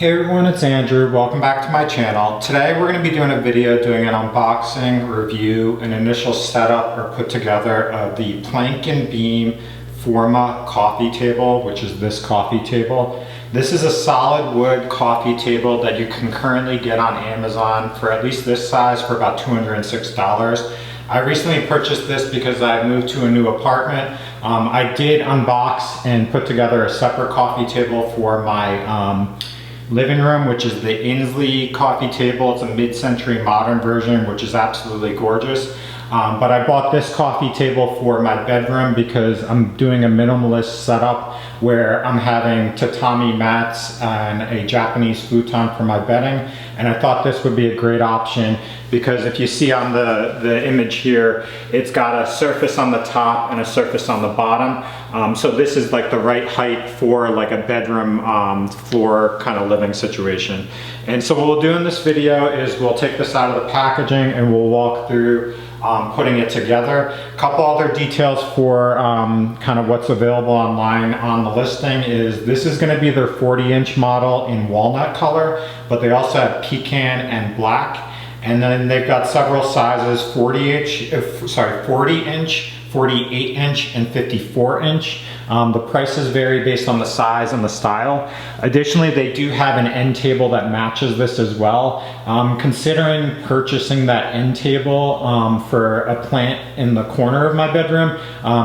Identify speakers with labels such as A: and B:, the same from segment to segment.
A: Hey everyone, it's Andrew. Welcome back to my channel. Today we're going to be doing a video doing an unboxing, review, an initial setup or put together of the Plank+Beam Forma coffee table, which is this coffee table. This is a solid wood coffee table that you can currently get on Amazon for at least this size for about $206. I recently purchased this because I moved to a new apartment. I did unbox and put together a separate coffee table for my living room, which is the Inslee coffee table. It's a mid-century modern version, which is absolutely gorgeous. But I bought this coffee table for my bedroom because I'm doing a minimalist setup where I'm having tatami mats and a Japanese futon for my bedding. And I thought this would be a great option because if you see on the image here, it's got a surface on the top and a surface on the bottom. So this is like the right height for like a bedroom floor kind of living situation. And so what we'll do in this video is we'll take this out of the packaging and we'll walk through putting it together. A couple other details for kind of what's available online on the listing is this is going to be their 40-inch model in walnut color, but they also have pecan and black. And then they've got several sizes, 40-inch, 48-inch, and 54-inch. The prices vary based on the size and the style. Additionally, they do have an end table that matches this as well. Considering purchasing that end table for a plant in the corner of my bedroom,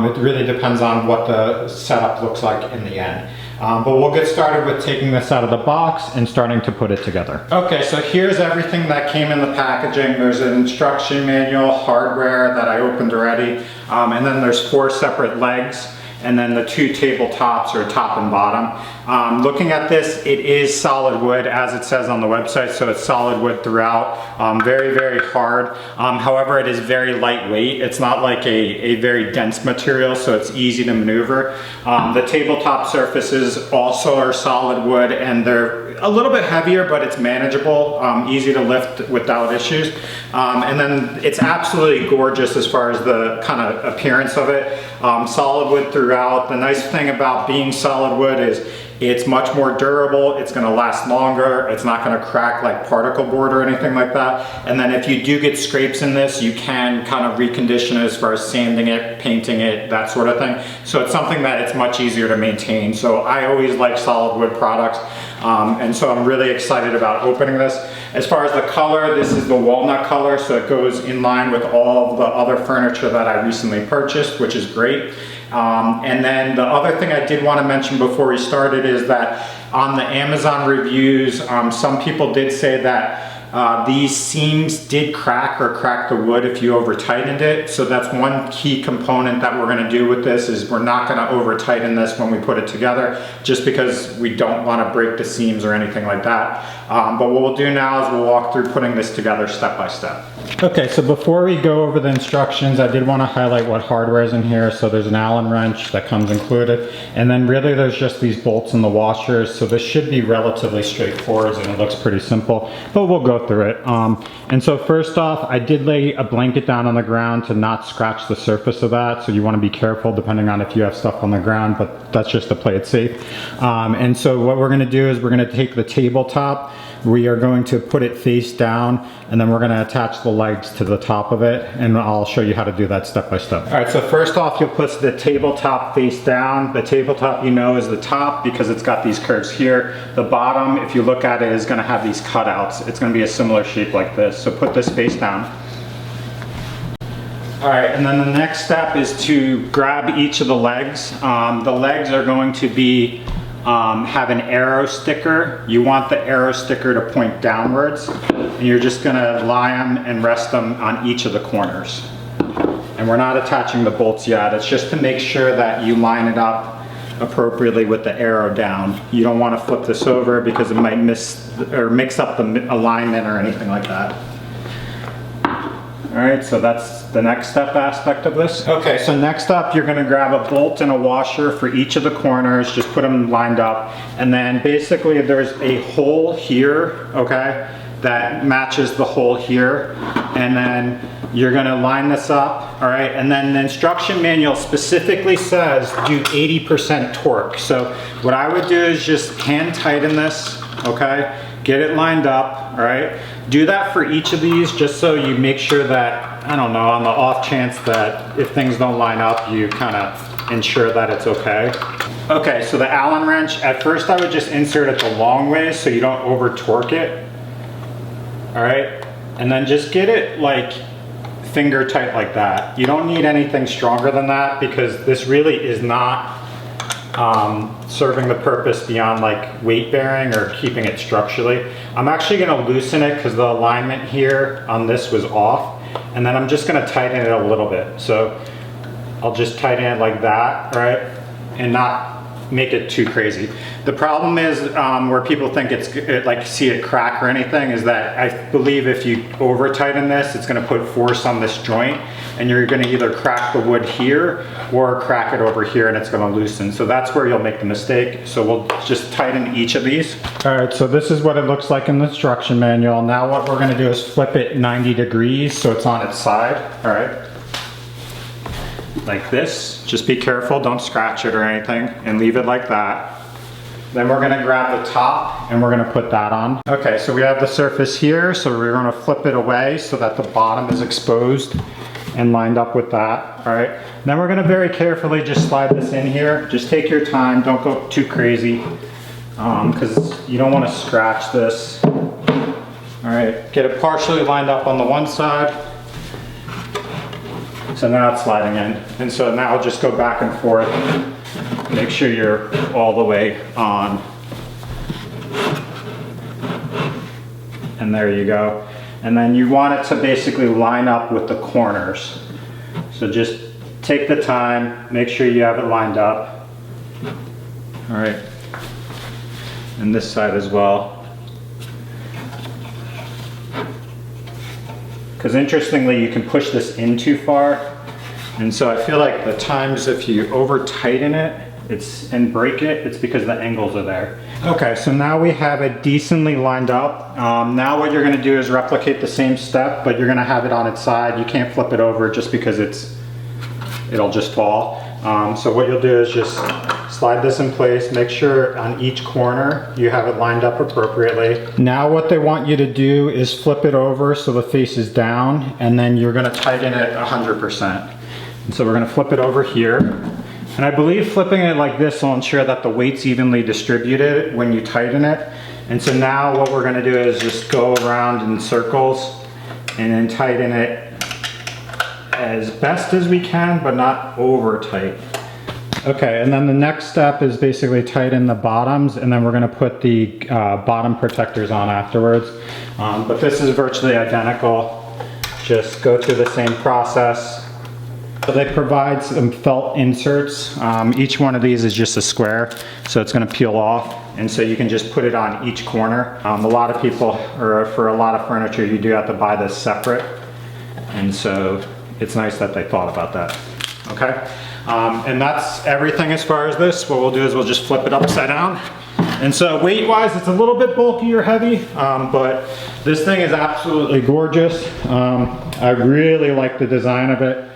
A: it really depends on what the setup looks like in the end. But we'll get started with taking this out of the box and starting to put it together. Okay, so here's everything that came in the packaging. There's an instruction manual, hardware that I opened already, and then there's 4 separate legs, and then the 2 tabletops or top and bottom. Looking at this, it is solid wood as it says on the website, so it's solid wood throughout. Very, very hard. However, it is very lightweight. It's not like a very dense material, so it's easy to maneuver. The tabletop surfaces also are solid wood and they're a little bit heavier, but it's manageable, easy to lift without issues. And then it's absolutely gorgeous as far as the kind of appearance of it. Solid wood throughout. The nice thing about being solid wood is it's much more durable, it's gonna last longer, it's not gonna crack like particle board or anything like that. And then if you do get scrapes in this, you can kind of recondition it as far as sanding it, painting it, that sort of thing. So it's something that it's much easier to maintain. So I always like solid wood products. And so I'm really excited about opening this. As far as the color, this is the walnut color, so it goes in line with all of the other furniture that I recently purchased, which is great. And then the other thing I did want to mention before we started is that on the Amazon reviews, some people did say that these seams did crack or crack the wood if you over tightened it. So that's one key component that we're going to do with this is we're not going to over tighten this when we put it together just because we don't want to break the seams or anything like that. But what we'll do now is we'll walk through putting this together step by step. Okay, so before we go over the instructions, I did want to highlight what hardware is in here. So there's an Allen wrench that comes included, and then really there's just these bolts and the washers. So this should be relatively straightforward and it looks pretty simple, but we'll go through it. And so first off, I did lay a blanket down on the ground to not scratch the surface of that. So you want to be careful depending on if you have stuff on the ground, but that's just to play it safe. And so what we're going to do is we're going to take the tabletop. We are going to put it face down, and then we're going to attach the legs to the top of it, and I'll show you how to do that step by step. All right, so first off, you'll put the tabletop face down. The tabletop, you know, is the top because it's got these curves here. The bottom, if you look at it, is going to have these cutouts. It's going to be a similar shape like this. So put this face down. All right, and then the next step is to grab each of the legs. The legs are going to be have an arrow sticker. You want the arrow sticker to point downwards, and you're just gonna lie them and rest them on each of the corners. And we're not attaching the bolts yet. It's just to make sure that you line it up appropriately with the arrow down. You don't want to flip this over because it might miss or mix up the alignment or anything like that. All right, so that's the next step aspect of this. Okay, so next up, you're gonna grab a bolt and a washer for each of the corners, just put them lined up. And then basically there's a hole here, okay, that matches the hole here. And then you're gonna line this up, all right? And then the instruction manual specifically says do 80% torque. So what I would do is just hand tighten this, okay? Get it lined up, all right? Do that for each of these just so you make sure that, I don't know, on the off chance that if things don't line up, you kind of ensure that it's okay. Okay, so the Allen wrench, at first I would just insert it the long way so you don't over torque it, all right? And then just get it like finger tight like that. You don't need anything stronger than that because this really is not serving the purpose beyond like weight bearing or keeping it structurally. I'm actually gonna loosen it because the alignment here on this was off, and then I'm just gonna tighten it a little bit. So I'll just tighten it like that, right? And not make it too crazy. The problem is where people think like see it crack or anything is that I believe if you over tighten this, it's gonna put force on this joint and you're gonna either crack the wood here or crack it over here and it's gonna loosen. So that's where you'll make the mistake. So we'll just tighten each of these. All right, so this is what it looks like in the instruction manual. Now what we're gonna do is flip it 90 degrees so it's on its side, all right? Like this. Just be careful, don't scratch it or anything, and leave it like that. Then we're gonna grab the top and we're gonna put that on. Okay, so we have the surface here, so we're gonna flip it away so that the bottom is exposed and lined up with that, all right? Then we're gonna very carefully just slide this in here. Just take your time, don't go too crazy, because you don't wanna scratch this. All right, get it partially lined up on the one side. So now it's sliding in. And so now just go back and forth. Make sure you're all the way on. And there you go. And then you want it to basically line up with the corners. So just take the time, make sure you have it lined up. All right. And this side as well. Because interestingly, you can push this in too far. And so I feel like the times if you over tighten it, and break it, it's because the angles are there. Okay, so now we have it decently lined up. Now what you're gonna do is replicate the same step, but you're gonna have it on its side. You can't flip it over just because it'll just fall. So what you'll do is just slide this in place, make sure on each corner you have it lined up appropriately. Now what they want you to do is flip it over so the face is down, and then you're gonna tighten it 100%. And so we're gonna flip it over here. And I believe flipping it like this will ensure that the weight's evenly distributed when you tighten it. And so now what we're gonna do is just go around in circles and then tighten it as best as we can, but not over tight. Okay, and then the next step is basically tighten the bottoms, and then we're gonna put the bottom protectors on afterwards. But this is virtually identical. Just go through the same process. So they provide some felt inserts. Each one of these is just a square, so it's gonna peel off. And so you can just put it on each corner. A lot of people, or for a lot of furniture, you do have to buy this separate. And so it's nice that they thought about that, okay? And that's everything as far as this. What we'll do is we'll just flip it upside down. And so weight-wise, it's a little bit bulky or heavy, but this thing is absolutely gorgeous. I really like the design of it.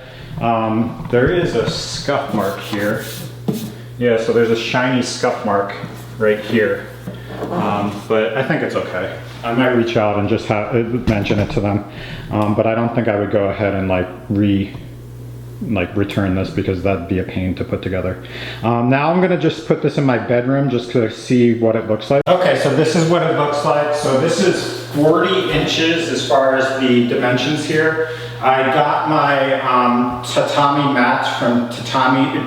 A: There is a scuff mark here. Yeah, so there's a shiny scuff mark right here. But I think it's okay. I might reach out and just mention it to them. But I don't think I would go ahead and return this because that'd be a pain to put together. Now I'm gonna just put this in my bedroom just to see what it looks like. Okay, so this is what it looks like. So this is 40 inches as far as the dimensions here. I got my tatami mats from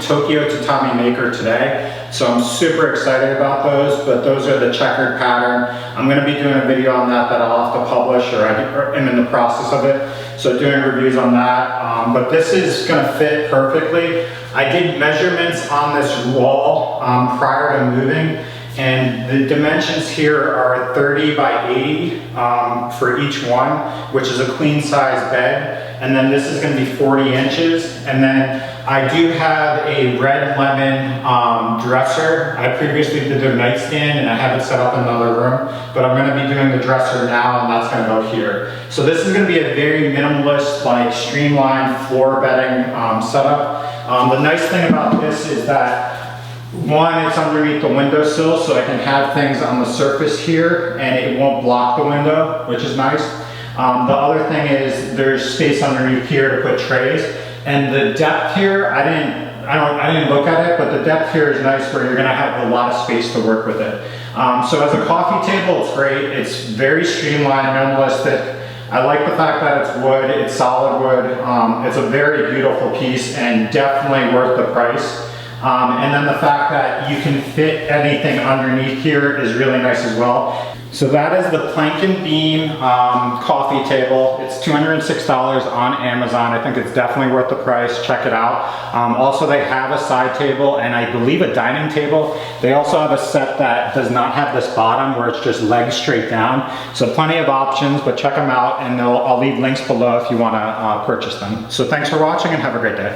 A: Tokyo Tatami Maker today. So I'm super excited about those, but those are the checkered pattern. I'm gonna be doing a video on that I'll have to publish, or I'm in the process of it. So doing reviews on that. But this is gonna fit perfectly. I did measurements on this wall prior to moving, and the dimensions here are 30 by 80 for each one, which is a queen size bed. And then this is gonna be 40 inches. And then I do have a red lemon dresser. I previously did their nightstand and I have it set up in another room, but I'm gonna be doing the dresser now, and that's gonna go here. So this is gonna be a very minimalist, like streamlined floor bedding setup. The nice thing about this is that One, it's underneath the windowsill, so I can have things on the surface here and it won't block the window, which is nice. The other thing is there's space underneath here to put trays, and the depth here, I didn't look at it, but the depth here is nice where you're gonna have a lot of space to work with it. So as a coffee table, it's great. It's very streamlined, minimalistic. I like the fact that it's wood, it's solid wood. It's a very beautiful piece and definitely worth the price. And then the fact that you can fit anything underneath here is really nice as well. So that is the Plank+Beam coffee table. It's $206 on Amazon. I think it's definitely worth the price. Check it out. Also, they have a side table and I believe a dining table. They also have a set that does not have this bottom where it's just legs straight down. So plenty of options, but check them out and I'll leave links below if you want to purchase them. So thanks for watching and have a great day.